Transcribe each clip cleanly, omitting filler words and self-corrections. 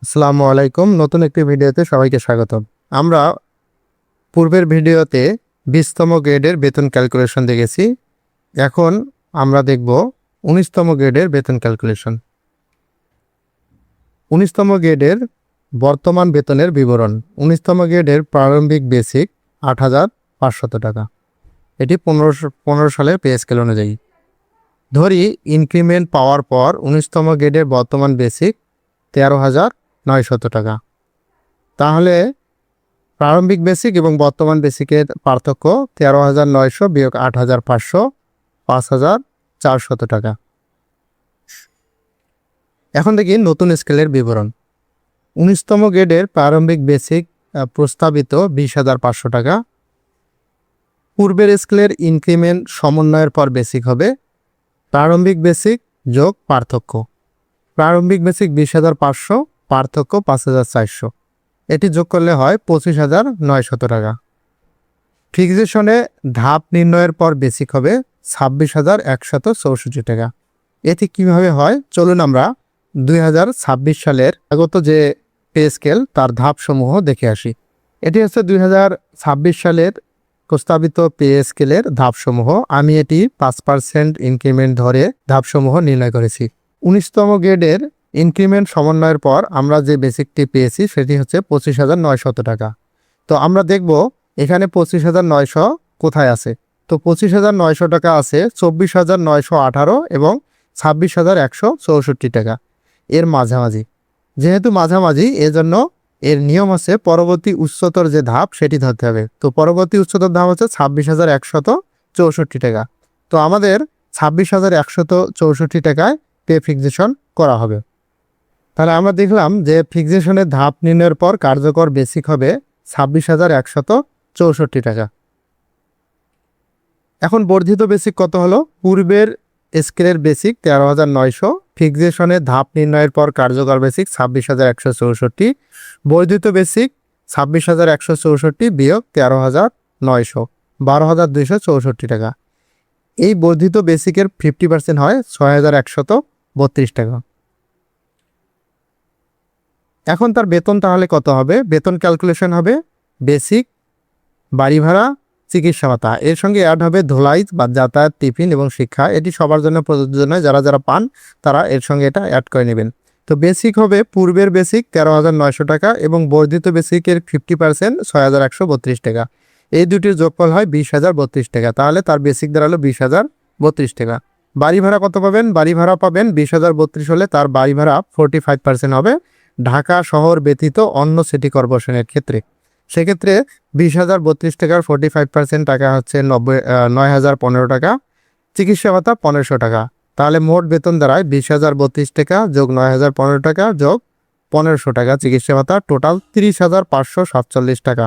আসসালামু আলাইকুম। নতুন একটি ভিডিওতে সবাইকে স্বাগতম। আমরা পূর্বের ভিডিওতে 20তম গ্রেডের বেতন ক্যালকুলেশন দেখেছি। এখন আমরা দেখব 19তম গ্রেডের বেতন ক্যালকুলেশন। 19তম গ্রেডের বর্তমান বেতনের বিবরণ। 19তম গ্রেডের প্রারম্ভিক বেসিক ৮,৫০০ টাকা। এটি 15 সালের পে স্কেল অনুযায়ী। ধরি ইনক্রিমেন্ট পাওয়ার পর 19তম গ্রেডের বর্তমান বেসিক 13,900 টাকা। তাহলে প্রারম্ভিক বেসিক এবং বর্তমান বেসিকের পার্থক্য 13,900 বিয়োগ 8,500, 5,400 টাকা। এখন দেখি নতুন স্কেলের বিবরণ। 19তম গ্রেডের প্রারম্ভিক বেসিক প্রস্তাবিত 20,500 টাকা। পূর্বের স্কেলের ইনক্রিমেন্ট সমন্বয়ের পর বেসিক হবে প্রারম্ভিক বেসিক যোগ পার্থক্য। প্রারম্ভিক বেসিক 20,500, পার্থক্য 5,400। এটি যোগ করলে হয় 25,900 টাকা। ফিক্সেশনে ধাপ নির্ণয়ের পর বেসিক হবে 26,164 টাকা। এটি কিভাবে হয় চলুন আমরা 2026 সালের আগত যে পে স্কেল তার ধাপসমূহ দেখে আসি। এটি হচ্ছে 2026 সালের প্রস্তাবিত পে স্কেলের ধাপসমূহ। আমি এটি 5% ইনক্রিমেন্ট ধরে ধাপসমূহ নির্ণয় করেছি। 19তম গ্রেডের ইনক্রিমেন্ট সমন্বয়ের পর আমরা যে বেসিকটি পেয়েছি সেটি হচ্ছে 25,900 টাকা। তো আমরা দেখব এখানে 25,900 কোথায় আছে। তো 25,900 টাকা আছে 24,918 এবং 26,164 টাকা এর মাঝামাঝি। যেহেতু মাঝামাঝি এজন্য এর নিয়ম আছে পরবর্তী উচ্চতর যে ধাপ সেটি ধরতে হবে। তো পরবর্তী উচ্চতর ধাপ হচ্ছে 26,164 টাকা। তো আমাদের 26,164 টাকায় পে ফিক্সেশন করা হবে। তাহলে আমরা দেখলাম যে ফিক্সেশনের ধাপ নির্ণয়ের পর কার্যকর বেসিক হবে 26,164 টাকা। এখন বর্ধিত বেসিক কত হলো? পূর্বের স্কেলের বেসিক 13,900, ফিক্সেশনের ধাপ নির্ণয়ের পর কার্যকর বেসিক 26,164, বর্ধিত বেসিক 26,164 বিয়োগ 13,900, 12,264 টাকা। এই বর্ধিত বেসিকের 50% হয় 6,132 টাকা। এখন তার বেতন তাহলে কত হবে? বেতন ক্যালকুলেশন হবে বেসিক, বাড়ি ভাড়া, চিকিৎসা ভাতা, এর সঙ্গে অ্যাড হবে ধোলাই বা যাতায়াত, টিফিন এবং শিক্ষা। এটি সবার জন্য প্রযোজ্য নয়, যারা যারা পান তারা এর সঙ্গে এটা অ্যাড করে নেবেন। তো বেসিক হবে পূর্বের বেসিক 13,900 টাকা এবং বর্ধিত বেসিকের 50% 6,132 টাকা। এই দুটির যোগফল হয় 20,032 টাকা। তাহলে তার বেসিক দাঁড়ালো 20,032 টাকা। বাড়ি ভাড়া কত পাবেন? বাড়ি ভাড়া পাবেন 20,032 হলে তার বাড়ি ভাড়া 45% হবে ঢাকা শহর ব্যতীত অন্য সিটি কর্পোরেশনের ক্ষেত্রে। সেক্ষেত্রে 20,032 টাকার 45% টাকা হচ্ছে 9,015 টাকা। চিকিৎসা ভাতা 1,500 টাকা। তাহলে মোট বেতন দাঁড়ায় 20,032 টাকা যোগ 9,015 টাকা যোগ 1,500 টাকা চিকিৎসা ভাতা, টোটাল 30,547 টাকা।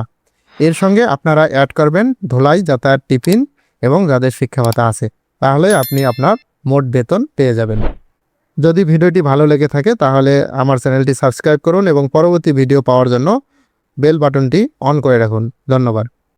এর সঙ্গে আপনারা অ্যাড করবেন ধোলাই, যাতায়াত, টিফিন এবং যাদের শিক্ষা ভাতা আছে। তাহলে আপনি আপনার মোট বেতন পেয়ে যাবেন। যদি ভিডিওটি ভালো লেগে থাকে তাহলে আমার চ্যানেলটি সাবস্ক্রাইব করুন এবং পরবর্তী ভিডিও পাওয়ার জন্য বেল বাটনটি অন করে রাখুন। ধন্যবাদ।